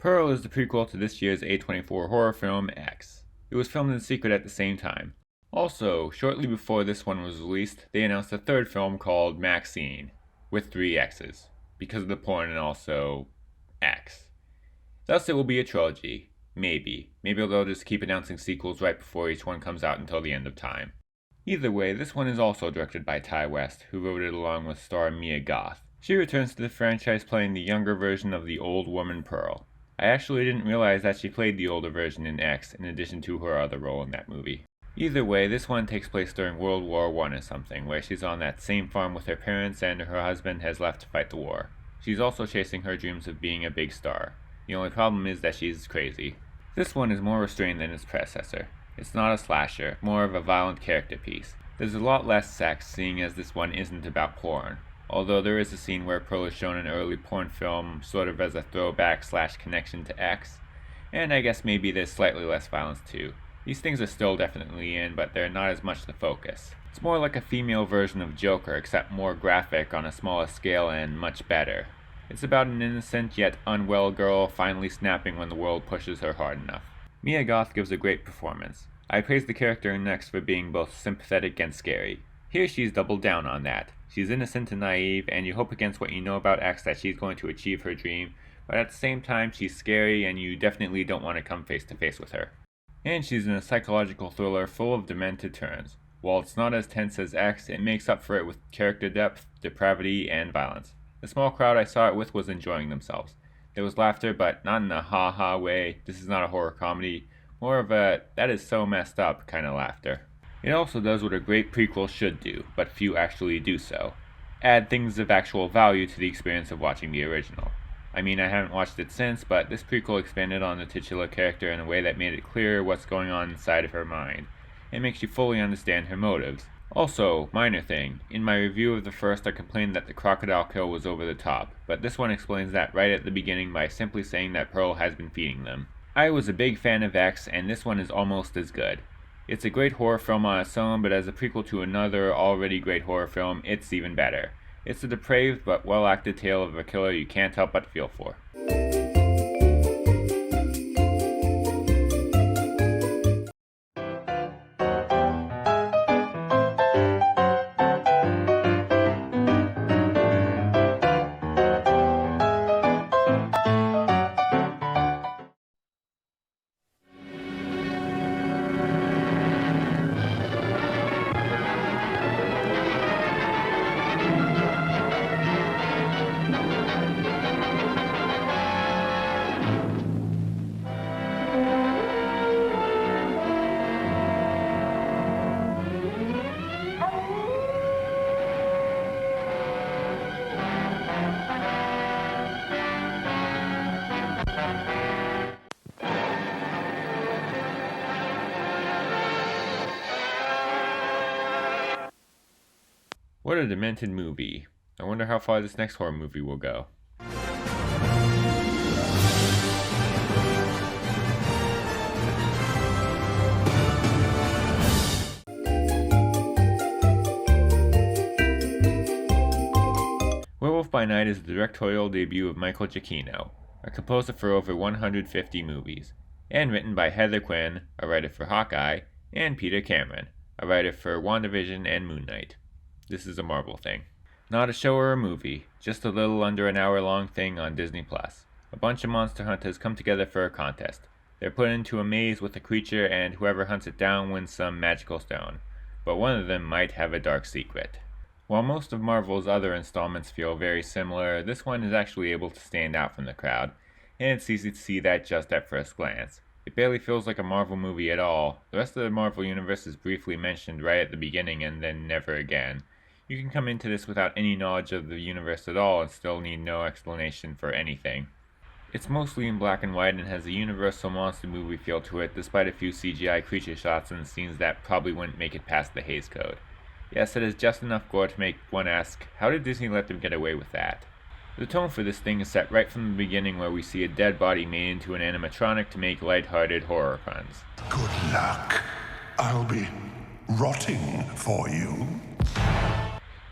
Pearl is the prequel to this year's A24 horror film X. It was filmed in secret at the same time. Also, shortly before this one was released, they announced a third film called Maxine, with 3 X's, because of the porn and also X. Thus it will be a trilogy. Maybe. Maybe they'll just keep announcing sequels right before each one comes out until the end of time. Either way, this one is also directed by Ty West, who wrote it along with star Mia Goth. She returns to the franchise playing the younger version of the old woman Pearl. I actually didn't realize that she played the older version in X in addition to her other role in that movie. Either way, this one takes place during World War I or something, where she's on that same farm with her parents and her husband has left to fight the war. She's also chasing her dreams of being a big star. The only problem is that she's crazy. This one is more restrained than its predecessor. It's not a slasher, more of a violent character piece. There's a lot less sex, seeing as this one isn't about porn. Although there is a scene where Pearl is shown in an early porn film sort of as a throwback / connection to X. And I guess maybe there's slightly less violence too. These things are still definitely in, but they're not as much the focus. It's more like a female version of Joker, except more graphic on a smaller scale and much better. It's about an innocent yet unwell girl finally snapping when the world pushes her hard enough. Mia Goth gives a great performance. I praise the character in X for being both sympathetic and scary. Here she's doubled down on that. She's innocent and naive, and you hope against what you know about X that she's going to achieve her dream, but at the same time she's scary and you definitely don't want to come face to face with her. And she's in a psychological thriller full of demented turns. While it's not as tense as X, it makes up for it with character depth, depravity, and violence. The small crowd I saw it with was enjoying themselves. There was laughter, but not in a ha-ha way. This is not a horror comedy. More of a, that is so messed up kind of laughter. It also does what a great prequel should do, but few actually do so. Add things of actual value to the experience of watching the original. I mean, I haven't watched it since, but this prequel expanded on the titular character in a way that made it clear what's going on inside of her mind. It makes you fully understand her motives. Also, minor thing, in my review of the first I complained that the crocodile kill was over the top, but this one explains that right at the beginning by simply saying that Pearl has been feeding them. I was a big fan of X, and this one is almost as good. It's a great horror film on its own, but as a prequel to another already great horror film, it's even better. It's a depraved but well-acted tale of a killer you can't help but feel for. What a demented movie. I wonder how far this next horror movie will go. Werewolf by Night is the directorial debut of Michael Giacchino, a composer for over 150 movies, and written by Heather Quinn, a writer for Hawkeye, and Peter Cameron, a writer for WandaVision and Moon Knight. This is a Marvel thing. Not a show or a movie, just a little under an hour-long thing on Disney+. A bunch of monster hunters come together for a contest. They're put into a maze with a creature, and whoever hunts it down wins some magical stone. But one of them might have a dark secret. While most of Marvel's other installments feel very similar, this one is actually able to stand out from the crowd, and it's easy to see that just at first glance. It barely feels like a Marvel movie at all. The rest of the Marvel universe is briefly mentioned right at the beginning and then never again. You can come into this without any knowledge of the universe at all and still need no explanation for anything. It's mostly in black and white and has a universal monster movie feel to it, despite a few CGI creature shots and scenes that probably wouldn't make it past the Hays Code. Yes, it has just enough gore to make one ask, how did Disney let them get away with that? The tone for this thing is set right from the beginning, where we see a dead body made into an animatronic to make lighthearted horror puns. Good luck. I'll be rotting for you.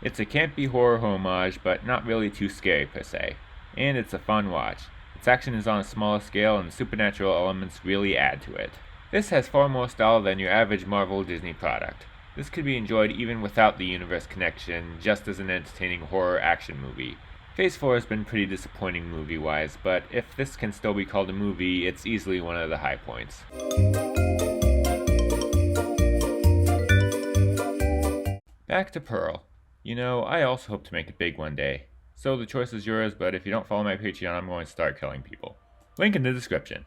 It's a campy horror homage, but not really too scary per se. And it's a fun watch. Its action is on a smaller scale and the supernatural elements really add to it. This has far more style than your average Marvel Disney product. This could be enjoyed even without the universe connection, just as an entertaining horror action movie. Phase 4 has been pretty disappointing movie-wise, but if this can still be called a movie, it's easily one of the high points. Back to Pearl. You know, I also hope to make it big one day. So the choice is yours, but if you don't follow my Patreon, I'm going to start killing people. Link in the description.